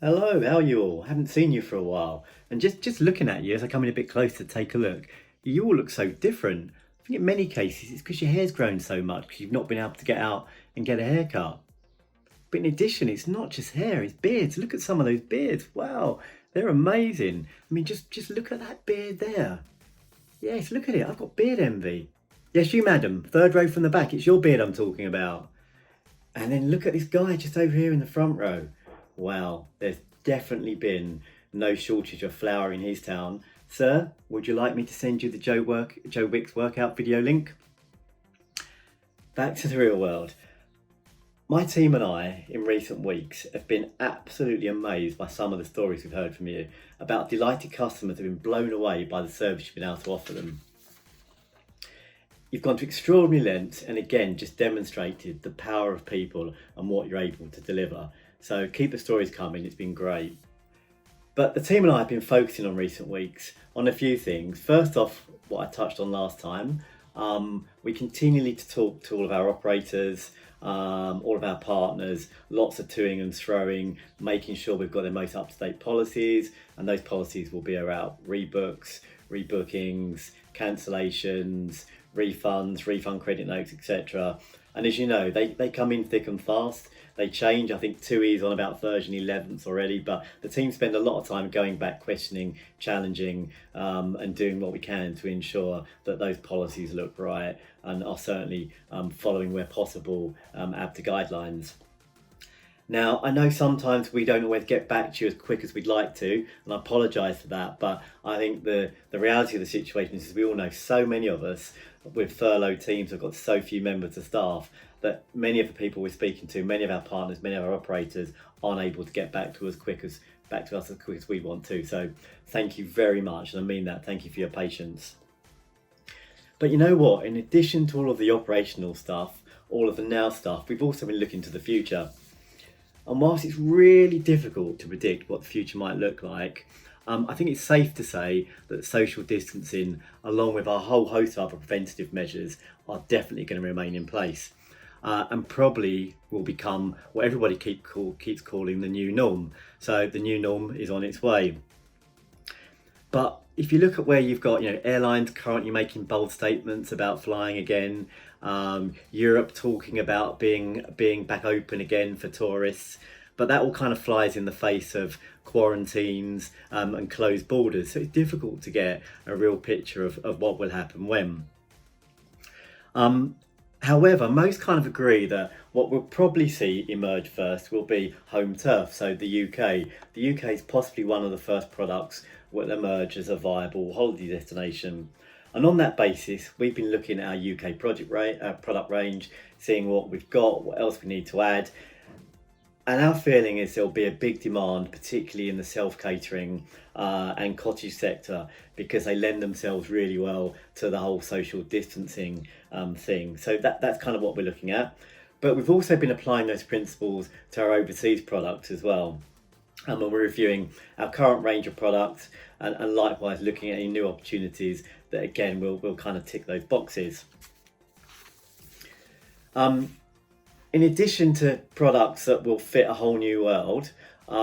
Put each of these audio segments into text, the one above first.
Hello, how are you all? Haven't seen you for a while. And just looking at you as I come in a bit closer to take a look, you all look so different. I think in many cases it's because your hair's grown so much because you've not been able to get out and get a haircut. But in addition, it's not just hair, it's beards. Look at some of those beards. Wow, they're amazing. I mean, just look at that beard there. Yes, look at it. I've got beard envy. Yes, you madam, third row from the back. It's your beard I'm talking about. And then look at this guy just over here in the front row. Wow, there's definitely been no shortage of flour in his town. Sir, would you like me to send you the Joe Wicks workout video link? Back to the real world. My team and I, in recent weeks, have been absolutely amazed by some of the stories we've heard from you about delighted customers who have been blown away by the service you've been able to offer them. You've gone to extraordinary lengths and again just demonstrated the power of people and what you're able to deliver. So keep the stories coming, it's been great. But the team and I have been focusing on recent weeks on a few things. First off, what I touched on last time, we continually to talk to all of our operators, all of our partners, lots of toing and throwing, making sure we've got the most up-to-date policies, and those policies will be around rebooks, rebookings, cancellations, refunds, refund credit notes, etc. And as you know, they come in thick and fast. They change. I think TUI's on about version 11th already, but the team spend a lot of time going back, questioning, challenging, and doing what we can to ensure that those policies look right and are certainly following where possible ABTA guidelines. Now, I know sometimes we don't always get back to you as quick as we'd like to, and I apologise for that, but I think the reality of the situation is we all know so many of us with furloughed teams have got so few members of staff that many of the people we're speaking to, many of our partners, many of our operators aren't able to get back to us as quick as we want to. So thank you very much, and I mean that. Thank you for your patience. But you know what? In addition to all of the operational stuff, all of the now stuff, we've also been looking to the future. And whilst it's really difficult to predict what the future might look like, I think it's safe to say that social distancing, along with a whole host of other preventative measures, are definitely going to remain in place. And probably will become what everybody keeps calling the new norm. So the new norm is on its way. But if you look at where you've got, airlines currently making bold statements about flying again, Europe talking about being back open again for tourists, but that all kind of flies in the face of quarantines and closed borders. So it's difficult to get a real picture of what will happen when. However, most kind of agree that what we'll probably see emerge first will be home turf, so the UK. The UK is possibly one of the first products will emerge as a viable holiday destination. And on that basis, we've been looking at our UK product range, seeing what we've got, what else we need to add. And our feeling is there'll be a big demand, particularly in the self-catering and cottage sector, because they lend themselves really well to the whole social distancing thing. So that's kind of what we're looking at. But we've also been applying those principles to our overseas products as well. And we're reviewing our current range of products and likewise looking at any new opportunities that again will kind of tick those boxes. In addition to products that will fit a whole new world,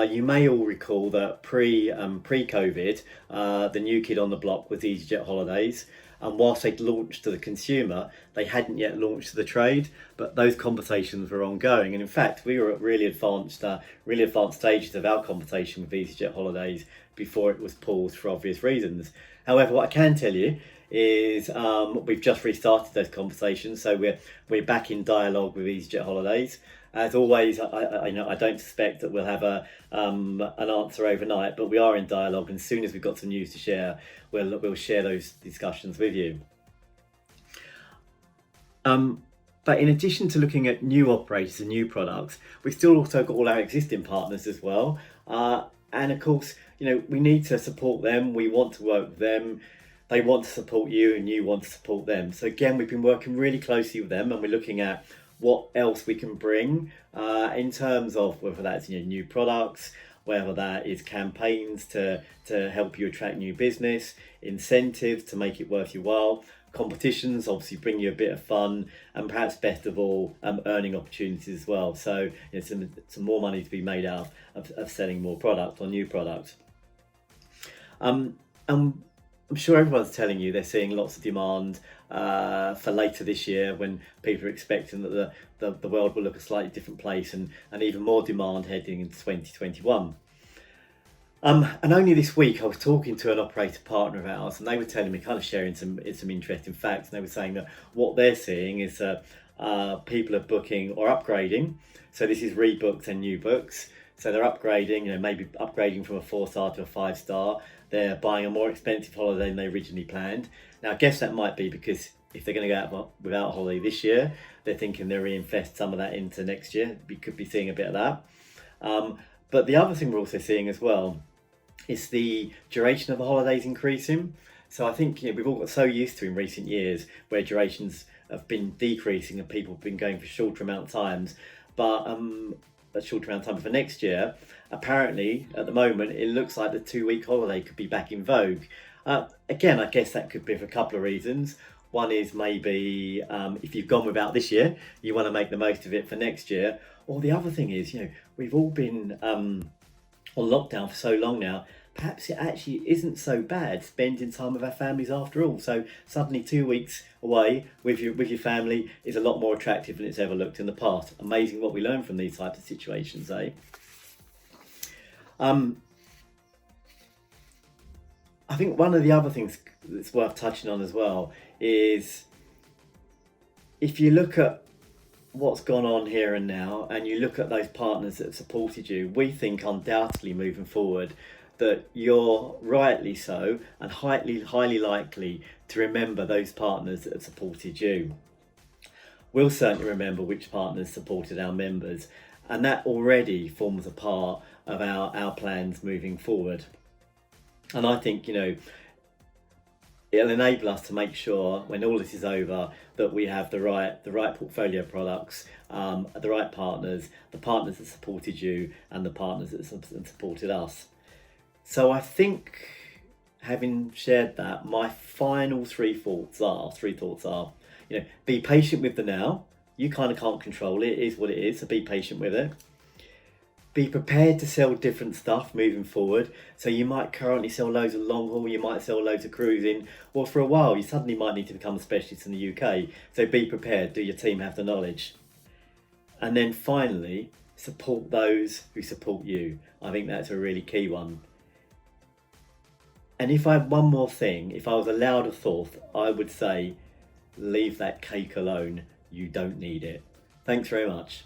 you may all recall that pre-COVID, the new kid on the block was EasyJet Holidays. And whilst they'd launched to the consumer, they hadn't yet launched to the trade, but those conversations were ongoing. And in fact, we were at really advanced stages of our conversation with EasyJet Holidays before it was paused for obvious reasons. However, what I can tell you is we've just restarted those conversations, so we're back in dialogue with EasyJet Holidays. As always, I don't suspect that we'll have an answer overnight, but we are in dialogue, and as soon as we've got some news to share, we'll share those discussions with you. But in addition to looking at new operators and new products, we've still also got all our existing partners as well. And of course, we need to support them. We want to work with them. They want to support you and you want to support them. So again, we've been working really closely with them, and we're looking at what else we can bring in terms of whether that's new products whether that is campaigns to help you attract new business, incentives to make it worth your while, competitions obviously bring you a bit of fun, and perhaps best of all, earning opportunities as well. So some more money to be made out of selling more product or new product. And I'm sure everyone's telling you they're seeing lots of demand for later this year, when people are expecting that the world will look a slightly different place, and even more demand heading into 2021. And only this week I was talking to an operator partner of ours, and they were telling me, kind of sharing some interesting facts. And they were saying that what they're seeing is people are booking or upgrading. So this is rebooks and new books. So they're upgrading, maybe upgrading from a 4-star to a 5-star. They're buying a more expensive holiday than they originally planned. Now, I guess that might be because if they're going to go out without a holiday this year, they're thinking they'll reinvest some of that into next year. We could be seeing a bit of that. But the other thing we're also seeing as well is the duration of the holidays increasing. So I think we've all got so used to in recent years where durations have been decreasing and people have been going for shorter amount of times. But a shorter amount of time for next year, apparently at the moment it looks like the 2-week holiday could be back in vogue. Again, I guess that could be for a couple of reasons. One is maybe if you've gone without this year, you want to make the most of it for next year. Or the other thing is, we've all been on lockdown for so long now. Perhaps it actually isn't so bad spending time with our families after all. So suddenly 2 weeks away with your family is a lot more attractive than it's ever looked in the past. Amazing what we learn from these types of situations, eh? I think one of the other things that's worth touching on as well is, if you look at what's gone on here and now, and you look at those partners that have supported you, we think undoubtedly moving forward that you're rightly so and highly likely to remember those partners that have supported you. We'll certainly remember which partners supported our members, and that already forms a part of our plans moving forward. And I think, it'll enable us to make sure when all this is over that we have the right portfolio of products, the right partners, the partners that supported you, and the partners that supported us. So I think, having shared that, my final three thoughts are, be patient with the now. You kind of can't control it. It is what it is, so be patient with it. Be prepared to sell different stuff moving forward. So you might currently sell loads of long haul, you might sell loads of cruising, or for a while you suddenly might need to become a specialist in the UK. So be prepared, do your team have the knowledge? And then finally, support those who support you. I think that's a really key one. And if I had one more thing, if I was allowed a thought, I would say, leave that cake alone. You don't need it. Thanks very much.